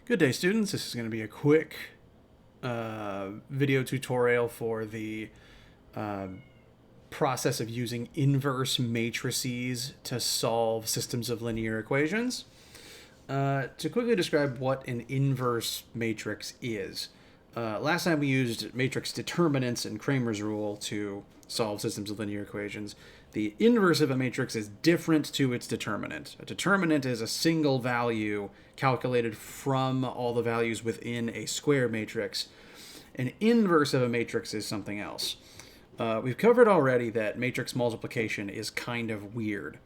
Good day, students. This is going to be a quick video tutorial for the process of using inverse matrices to solve systems of linear equations. To quickly describe what an inverse matrix is. Last time we used matrix determinants and Cramer's rule to solve systems of linear equations. The inverse of a matrix is different to its determinant. A determinant is a single value calculated from all the values within a square matrix. An inverse of a matrix is something else. We've covered already that matrix multiplication is kind of weird.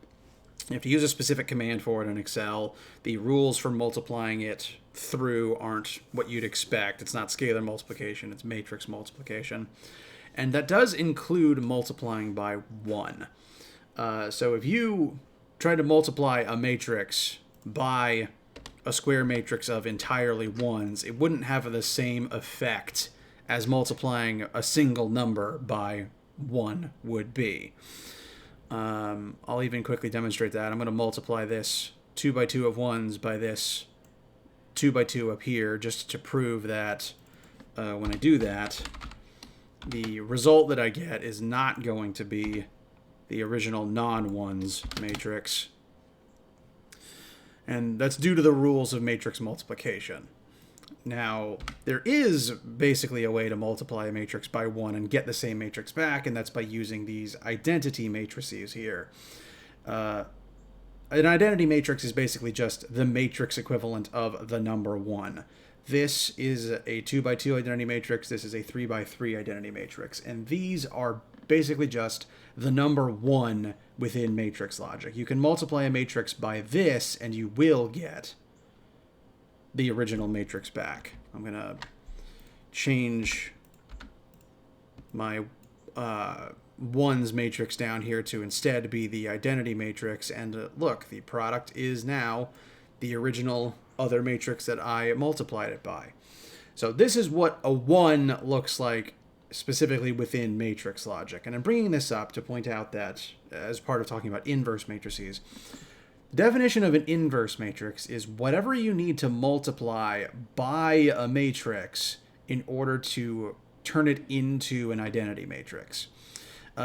You have to use a specific command for it in Excel. The rules for multiplying it through aren't what you'd expect. It's not scalar multiplication, it's matrix multiplication. And that does include multiplying by 1. So if you try to multiply a matrix by a square matrix of entirely 1s, it wouldn't have the same effect as multiplying a single number by 1 would be. I'll even quickly demonstrate that. I'm going to multiply this 2 by 2 of 1s by this 2 by 2 up here just to prove that when I do that, the result that I get is not going to be the original non-ones matrix. And that's due to the rules of matrix multiplication. Now, there is basically a way to multiply a matrix by 1 and get the same matrix back, and that's by using these identity matrices here. An identity matrix is basically just the matrix equivalent of the number 1. This is a 2 by 2 identity matrix. This is a 3 by 3 identity matrix. And these are basically just the number 1 within matrix logic. You can multiply a matrix by this, and you will get the original matrix back. I'm going to change my 1's matrix down here to instead be the identity matrix. And look, the product is now the original other matrix that I multiplied it by. So this is what a 1 looks like specifically within matrix logic. And I'm bringing this up to point out that as part of talking about inverse matrices, the definition of an inverse matrix is whatever you need to multiply by a matrix in order to turn it into an identity matrix.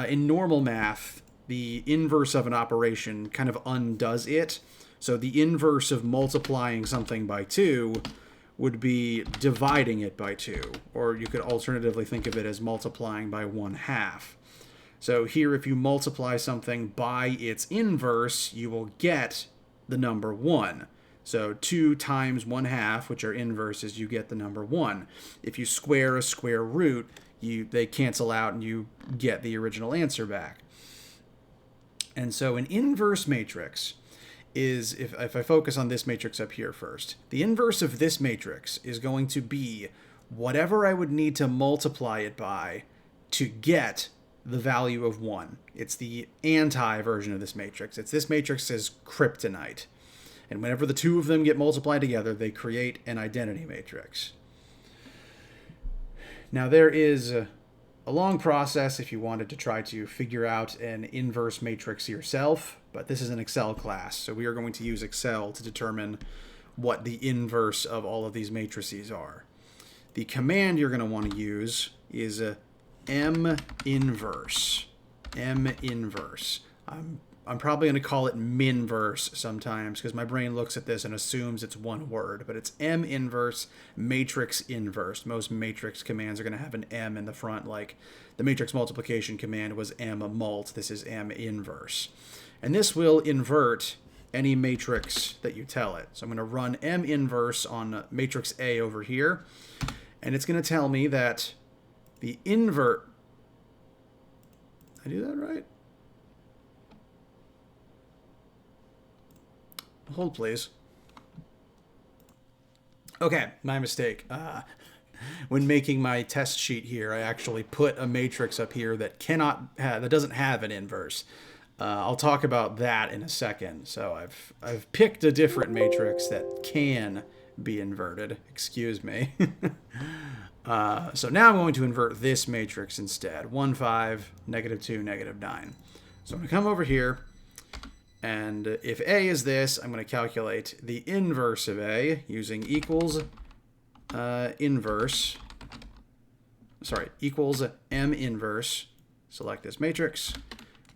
In normal math, the inverse of an operation kind of undoes it. So the inverse of multiplying something by 2 would be dividing it by 2. Or you could alternatively think of it as multiplying by 1/2. So here, if you multiply something by its inverse, you will get the number 1. So 2 times 1/2, which are inverses, you get the number 1. If you square a square root, they cancel out and you get the original answer back. And so an inverse matrix is, if I focus on this matrix up here first, the inverse of this matrix is going to be whatever I would need to multiply it by to get the value of 1. It's the anti-version of this matrix. It's this matrix's kryptonite. And whenever the two of them get multiplied together, they create an identity matrix. Now there is a long process if you wanted to try to figure out an inverse matrix yourself, but this is an Excel class, so we are going to use Excel to determine what the inverse of all of these matrices are. The command you're going to want to use is M inverse. M inverse. I'm probably going to call it minverse sometimes because my brain looks at this and assumes it's one word, but it's M inverse, matrix inverse. Most matrix commands are going to have an M in the front, like the matrix multiplication command was M mult. This is M inverse. And this will invert any matrix that you tell it. So I'm going to run M inverse on matrix A over here, and it's going to tell me that the invert... Did I do that right? Hold, please. Okay, my mistake. When making my test sheet here, I actually put a matrix up here that that doesn't have an inverse. I'll talk about that in a second. So I've picked a different matrix that can be inverted. Excuse me. So now I'm going to invert this matrix instead. 1, 5, -2, -9. So I'm going to come over here, And if A is this, I'm going to calculate the inverse of A using equals equals M inverse. Select this matrix,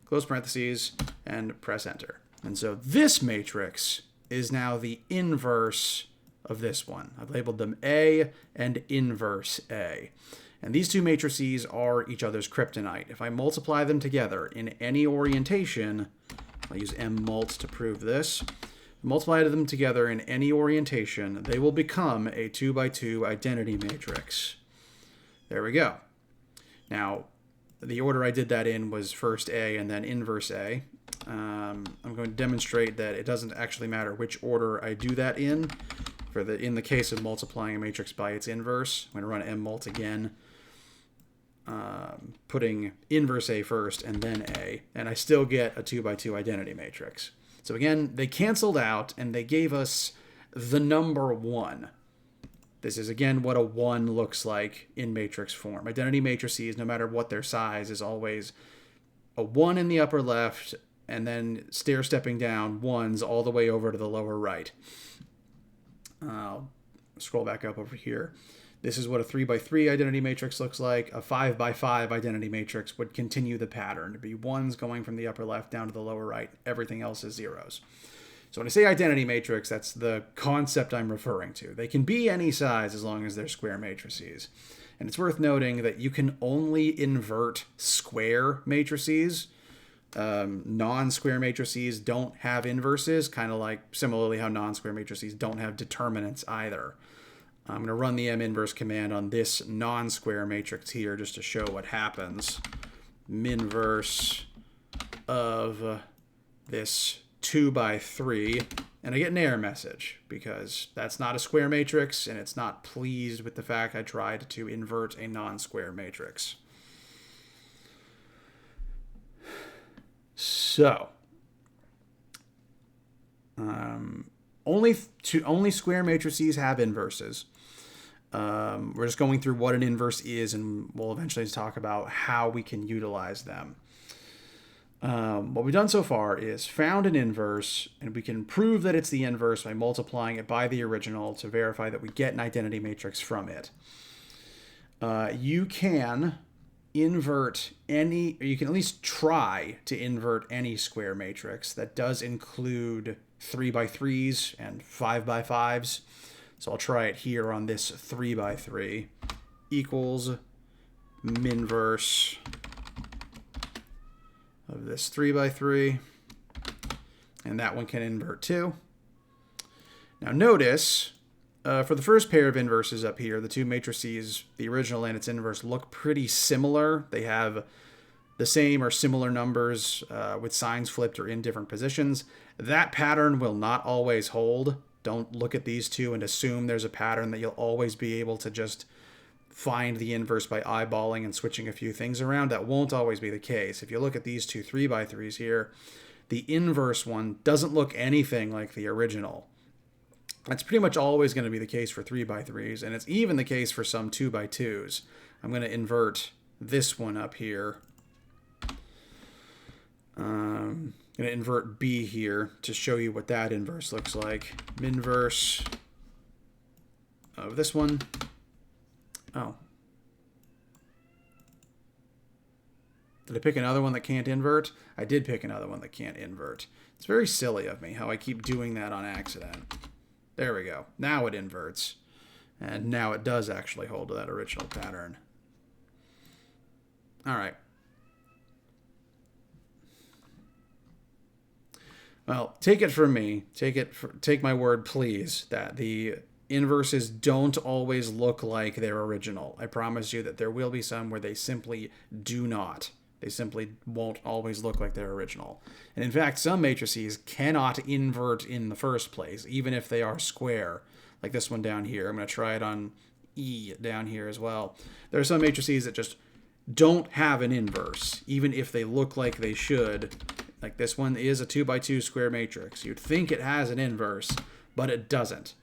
close parentheses, and press enter. And so this matrix is now the inverse of this one. I've labeled them A and inverse A. And these two matrices are each other's kryptonite. If I multiply them together in any orientation, I'll use mmult to prove this. Multiply them together in any orientation, they will become a 2x2 identity matrix. There we go. Now, the order I did that in was first A and then inverse A. I'm going to demonstrate that it doesn't actually matter which order I do that in. In the case of multiplying a matrix by its inverse, I'm going to run mmult again, putting inverse A first and then A, and I still get a 2x2 identity matrix. So again, they canceled out and they gave us the number 1. This is again what a 1 looks like in matrix form. Identity matrices, no matter what their size, is always a 1 in the upper left and then stair-stepping down 1s all the way over to the lower right. I'll scroll back up over here. This is what a 3x3 identity matrix looks like. A 5x5 identity matrix would continue the pattern to be 1s going from the upper left down to the lower right. Everything else is 0s. So when I say identity matrix, that's the concept I'm referring to. They can be any size as long as they're square matrices. And it's worth noting that you can only invert square matrices. Non-square matrices don't have inverses, kind of like similarly how non-square matrices don't have determinants either. I'm going to run the m-inverse command on this non-square matrix here just to show what happens. Minverse of this 2x3, and I get an error message because that's not a square matrix and it's not pleased with the fact I tried to invert a non-square matrix. So, only square matrices have inverses. We're just going through what an inverse is, and we'll eventually talk about how we can utilize them. What we've done so far is found an inverse, and we can prove that it's the inverse by multiplying it by the original to verify that we get an identity matrix from it. You can invert any, or you can at least try to invert any square matrix that does include 3x3s and 5x5s. So I'll try it here on this 3x3 equals minverse of this 3x3, and that one can invert too. Now notice, for the first pair of inverses up here, the two matrices, the original and its inverse, look pretty similar. They have the same or similar numbers with signs flipped or in different positions. That pattern will not always hold. Don't look at these two and assume there's a pattern that you'll always be able to just find the inverse by eyeballing and switching a few things around. That won't always be the case. If you look at these two 3x3s here, the inverse one doesn't look anything like the original. That's pretty much always going to be the case for 3x3s, and it's even the case for some 2x2s. I'm going to invert this one up here. I'm going to invert B here to show you what that inverse looks like. Minverse of this one. Oh. Did I pick another one that can't invert? I did pick another one that can't invert. It's very silly of me how I keep doing that on accident. There we go. Now it inverts. And now it does actually hold to that original pattern. All right. Well, take it from me. Take my word, please, that the inverses don't always look like their original. I promise you that there will be some where they simply do not. They simply won't always look like their original. And in fact, some matrices cannot invert in the first place, even if they are square, like this one down here. I'm going to try it on E down here as well. There are some matrices that just don't have an inverse, even if they look like they should. Like this one is a 2x2 square matrix. You'd think it has an inverse, but it doesn't.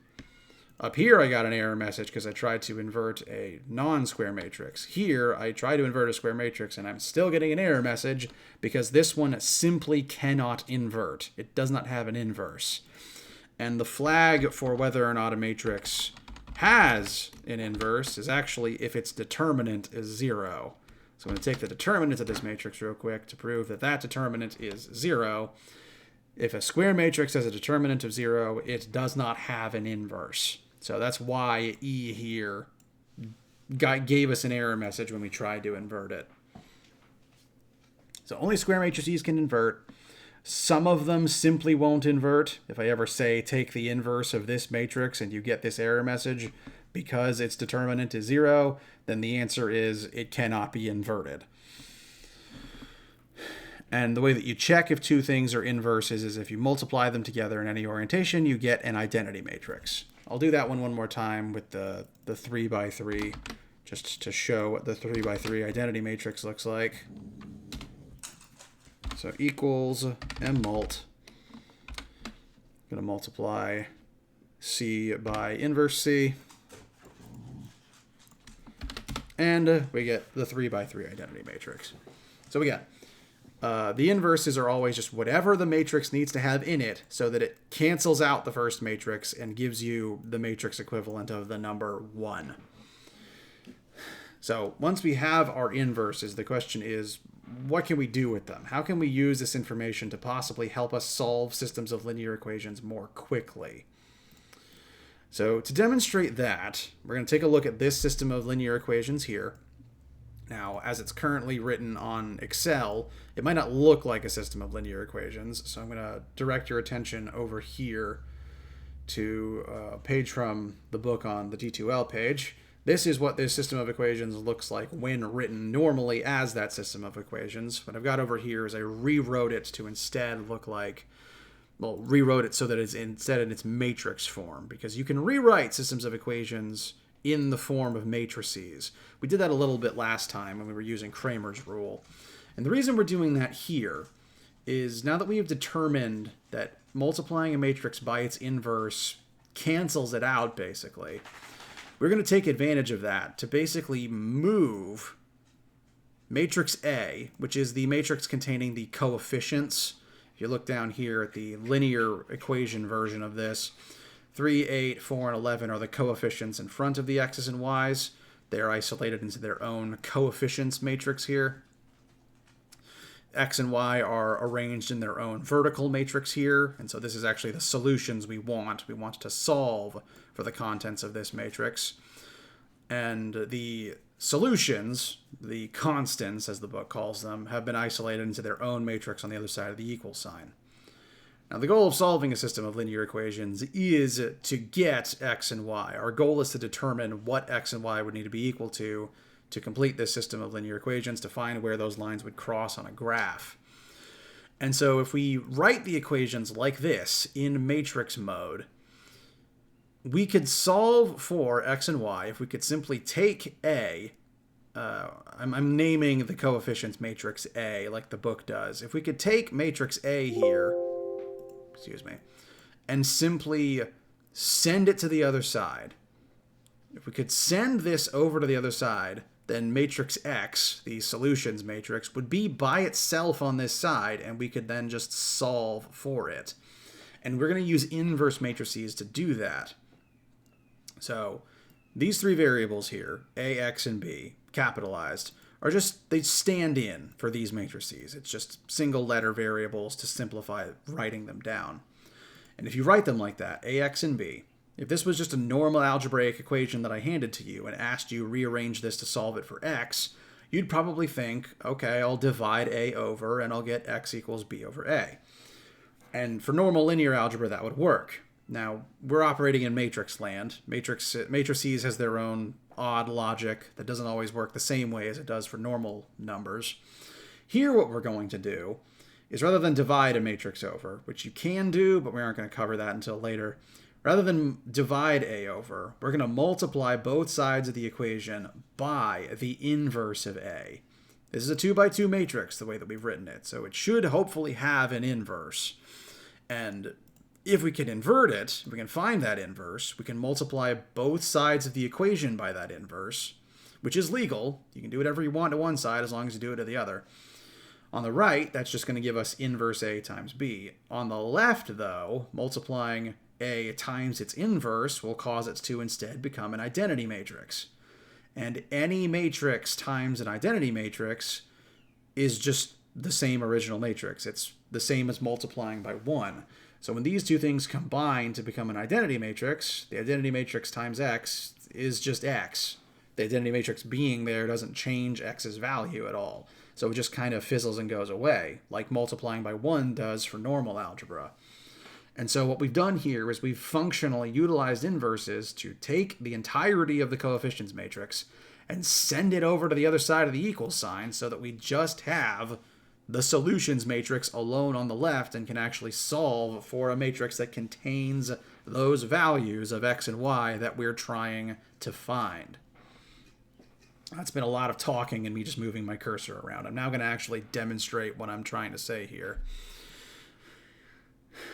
Up here, I got an error message because I tried to invert a non-square matrix. Here, I try to invert a square matrix, and I'm still getting an error message because this one simply cannot invert. It does not have an inverse. And the flag for whether or not a matrix has an inverse is actually if its determinant is 0. So I'm going to take the determinant of this matrix real quick to prove that that determinant is 0. If a square matrix has a determinant of 0, it does not have an inverse. So that's why E here gave us an error message when we tried to invert it. So only square matrices can invert. Some of them simply won't invert. If I ever say take the inverse of this matrix and you get this error message because its determinant is 0, then the answer is it cannot be inverted. And the way that you check if two things are inverses is if you multiply them together in any orientation, you get an identity matrix. I'll do that one more time with the 3x3, just to show what the 3x3 identity matrix looks like. So equals mmult. I'm going to multiply C by inverse C. And we get the 3x3 identity matrix. So we got the inverses are always just whatever the matrix needs to have in it so that it cancels out the first matrix and gives you the matrix equivalent of the number 1. So once we have our inverses, the question is, what can we do with them? How can we use this information to possibly help us solve systems of linear equations more quickly? So to demonstrate that, we're going to take a look at this system of linear equations here. Now, as it's currently written on Excel, it might not look like a system of linear equations, so I'm going to direct your attention over here to a page from the book on the D2L page. This is what this system of equations looks like when written normally as that system of equations. What I've got over here is I rewrote it to instead look like, well, rewrote it so that it's instead in its matrix form, because you can rewrite systems of equations in the form of matrices. We did that a little bit last time when we were using Cramer's rule. And the reason we're doing that here is now that we have determined that multiplying a matrix by its inverse cancels it out, basically, we're going to take advantage of that to basically move matrix A, which is the matrix containing the coefficients. If you look down here at the linear equation version of this, 3, 8, 4, and 11 are the coefficients in front of the x's and y's. They're isolated into their own coefficients matrix here. X and Y are arranged in their own vertical matrix here, and so this is actually the solutions we want. We want to solve for the contents of this matrix. And the solutions, the constants as the book calls them, have been isolated into their own matrix on the other side of the equal sign. Now, the goal of solving a system of linear equations is to get x and y. Our goal is to determine what x and y would need to be equal to complete this system of linear equations, to find where those lines would cross on a graph. And so if we write the equations like this in matrix mode, we could solve for x and y if we could simply take A. I'm naming the coefficients matrix A like the book does. If we could take matrix A here, and simply send it to the other side. If we could send this over to the other side, then matrix X, the solutions matrix, would be by itself on this side, and we could then just solve for it. And we're going to use inverse matrices to do that. So these three variables here, A, X, and B, capitalized, are just, they stand in for these matrices. It's just single letter variables to simplify writing them down. And if you write them like that, A, X, and B, if this was just a normal algebraic equation that I handed to you and asked you rearrange this to solve it for X, you'd probably think, okay, I'll divide A over and I'll get X equals B over A. And for normal linear algebra, that would work. Now, we're operating in matrix land. Matrices has their own odd logic that doesn't always work the same way as it does for normal numbers. Here, what we're going to do is, rather than divide a matrix over, which you can do, but we aren't going to cover that until later, rather than divide A over, we're going to multiply both sides of the equation by the inverse of A. This is a 2x2 matrix, the way that we've written it, so it should hopefully have an inverse. And If we can invert it, if we can find that inverse, we can multiply both sides of the equation by that inverse, which is legal. You can do whatever you want to one side as long as you do it to the other. On the right, that's just going to give us inverse A times B. On the left, though, multiplying A times its inverse will cause it to instead become an identity matrix. And any matrix times an identity matrix is just the same original matrix. It's the same as multiplying by 1. So when these two things combine to become an identity matrix, the identity matrix times X is just X. The identity matrix being there doesn't change X's value at all. So it just kind of fizzles and goes away, like multiplying by 1 does for normal algebra. And so what we've done here is we've functionally utilized inverses to take the entirety of the coefficients matrix and send it over to the other side of the equal sign so that we just have the solutions matrix alone on the left and can actually solve for a matrix that contains those values of X and Y that we're trying to find. That's been a lot of talking and me just moving my cursor around. I'm now going to actually demonstrate what I'm trying to say here.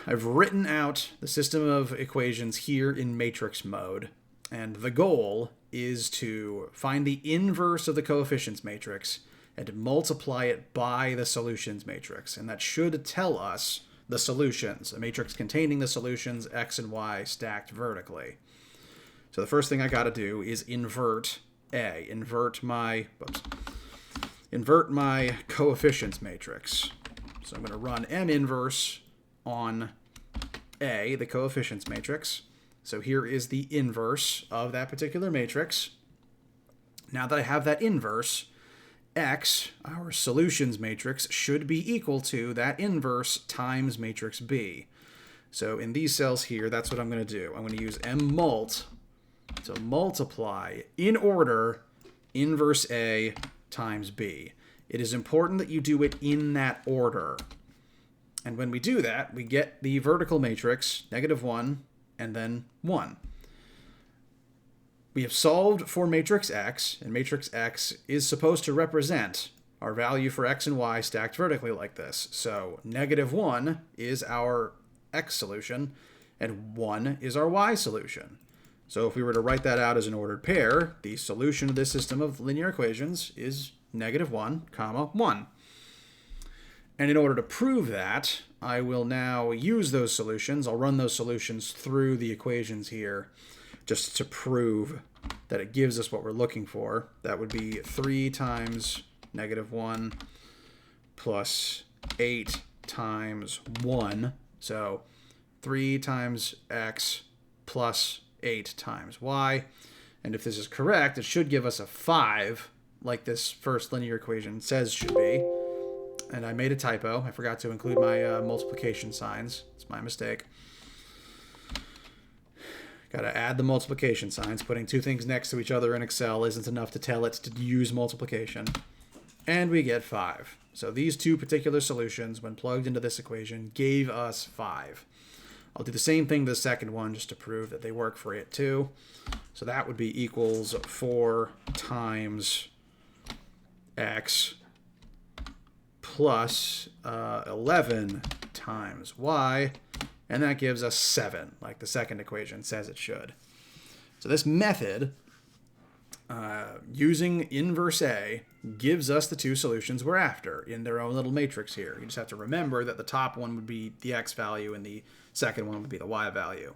I've written out the system of equations here in matrix mode, and the goal is to find the inverse of the coefficients matrix and multiply it by the solutions matrix. And that should tell us the solutions, a matrix containing the solutions X and Y stacked vertically. So the first thing I got to do is invert A, invert my coefficients matrix. So I'm going to run M inverse on A, the coefficients matrix. So here is the inverse of that particular matrix. Now that I have that inverse, X, our solutions matrix, should be equal to that inverse times matrix B. So in these cells here, that's what I'm going to do. I'm going to use mmult to multiply, in order, inverse A times B. It is important that you do it in that order. And when we do that, we get the vertical matrix, -1, and then 1. We have solved for matrix X, and matrix X is supposed to represent our value for X and Y stacked vertically like this. So -1 is our X solution, and 1 is our Y solution. So if we were to write that out as an ordered pair, the solution of this system of linear equations is -1, 1. And in order to prove that, I will now use those solutions. I'll run those solutions through the equations here just to prove that it gives us what we're looking for. That would be 3 times -1 plus 8 times 1. So 3 times X plus 8 times Y. And if this is correct, it should give us a 5, like this first linear equation says should be. And I made a typo. I forgot to include my multiplication signs. It's my mistake. Got to add the multiplication signs. Putting two things next to each other in Excel isn't enough to tell it to use multiplication. And we get 5. So these two particular solutions, when plugged into this equation, gave us 5. I'll do the same thing to the second one just to prove that they work for it too. So that would be equals 4 times X plus 11 times Y, and that gives us 7, like the second equation says it should. So this method, using inverse A, gives us the two solutions we're after in their own little matrix here. You just have to remember that the top one would be the X value and the second one would be the Y value.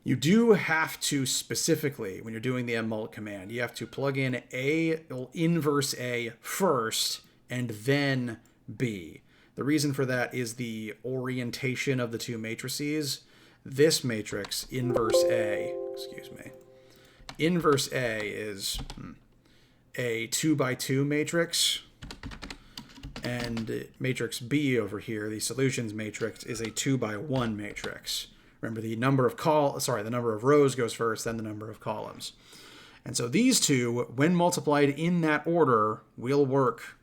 You do have to specifically, when you're doing the mmult command, you have to plug in A, inverse A first, and then B. The reason for that is the orientation of the two matrices. This matrix, inverse A, inverse A is a 2x2 matrix, and matrix B over here, the solutions matrix, is a 2x1 matrix. Remember, the number of rows goes first, then the number of columns. And so these two, when multiplied in that order, will work.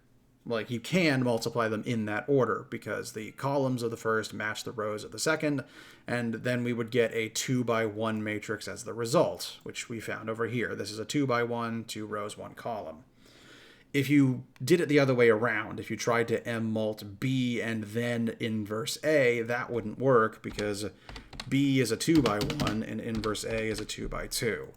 Like, you can multiply them in that order because the columns of the first match the rows of the second, and then we would get a 2x1 matrix as the result, which we found over here. This is a 2x1, 2 rows, 1 column. if you did it the other way around, if you tried to M mult B and then inverse A, that wouldn't work because B is a 2 by 1 and inverse A is a 2 by 2.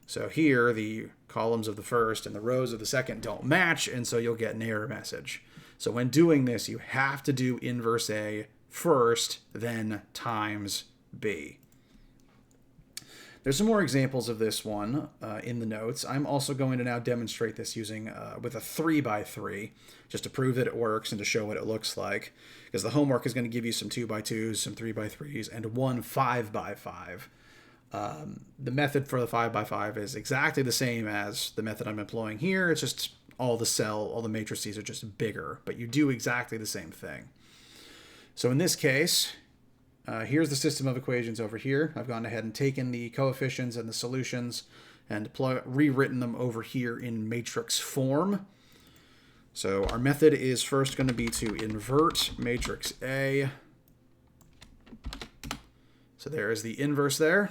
So here, the columns of the first and the rows of the second don't match, and so you'll get an error message. So when doing this, you have to do inverse A first, then times B. There's some more examples of this one in the notes. I'm also going to now demonstrate this using with a 3 by 3, just to prove that it works and to show what it looks like. Because the homework is going to give you some 2 by 2s, some 3 by 3s, and one 5 by 5. The method for the 5 by 5 is exactly the same as the method I'm employing here. It's just all the matrices are just bigger, but you do exactly the same thing. So in this case, here's the system of equations over here. I've gone ahead and taken the coefficients and the solutions and rewritten them over here in matrix form. So our method is first going to be to invert matrix A. So there is the inverse there.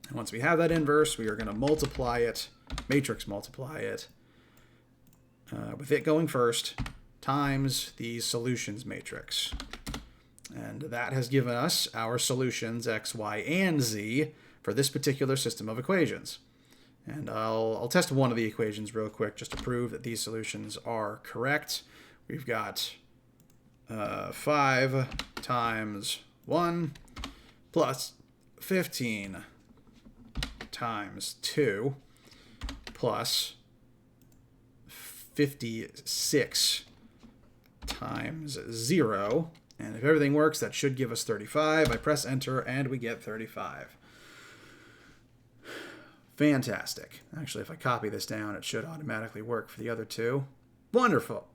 And once we have that inverse, we are going to multiply it, matrix multiply it, with it going first, times the solutions matrix. And that has given us our solutions x, y, and z for this particular system of equations. And I'll test one of the equations real quick just to prove that these solutions are correct. We've got 5 times 1 plus 15 times 2 plus 56 times 0. And if everything works, that should give us 35. I press enter, and we get 35. Fantastic. Actually, if I copy this down, it should automatically work for the other two. Wonderful.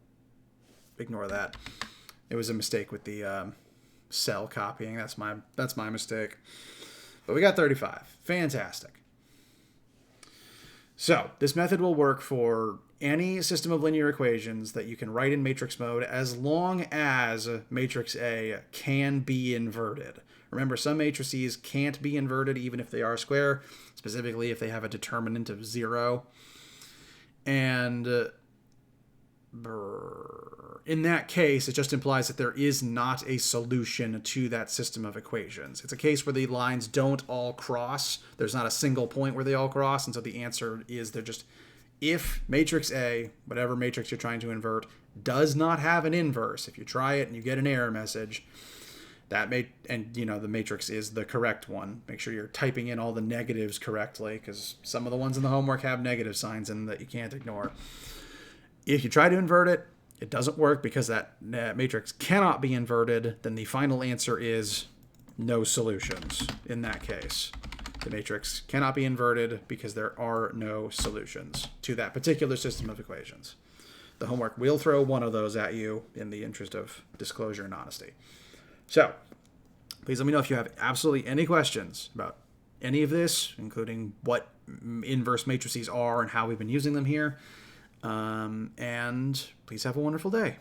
Ignore that. It was a mistake with the cell copying. That's my mistake. But we got 35. Fantastic. So this method will work for any system of linear equations that you can write in matrix mode as long as matrix A can be inverted. Remember, some matrices can't be inverted even if they are square, specifically if they have a determinant of 0. And in that case, it just implies that there is not a solution to that system of equations. It's a case where the lines don't all cross. There's not a single point where they all cross, and so the answer is they're just, if matrix A, whatever matrix you're trying to invert, does not have an inverse, if you try it and you get an error message, and the matrix is the correct one. Make sure you're typing in all the negatives correctly, because some of the ones in the homework have negative signs in them that you can't ignore. If you try to invert it, it doesn't work because that matrix cannot be inverted, then the final answer is no solutions in that case. The matrix cannot be inverted because there are no solutions to that particular system of equations. The homework will throw one of those at you in the interest of disclosure and honesty. So, please let me know if you have absolutely any questions about any of this, including what inverse matrices are and how we've been using them here. And please have a wonderful day.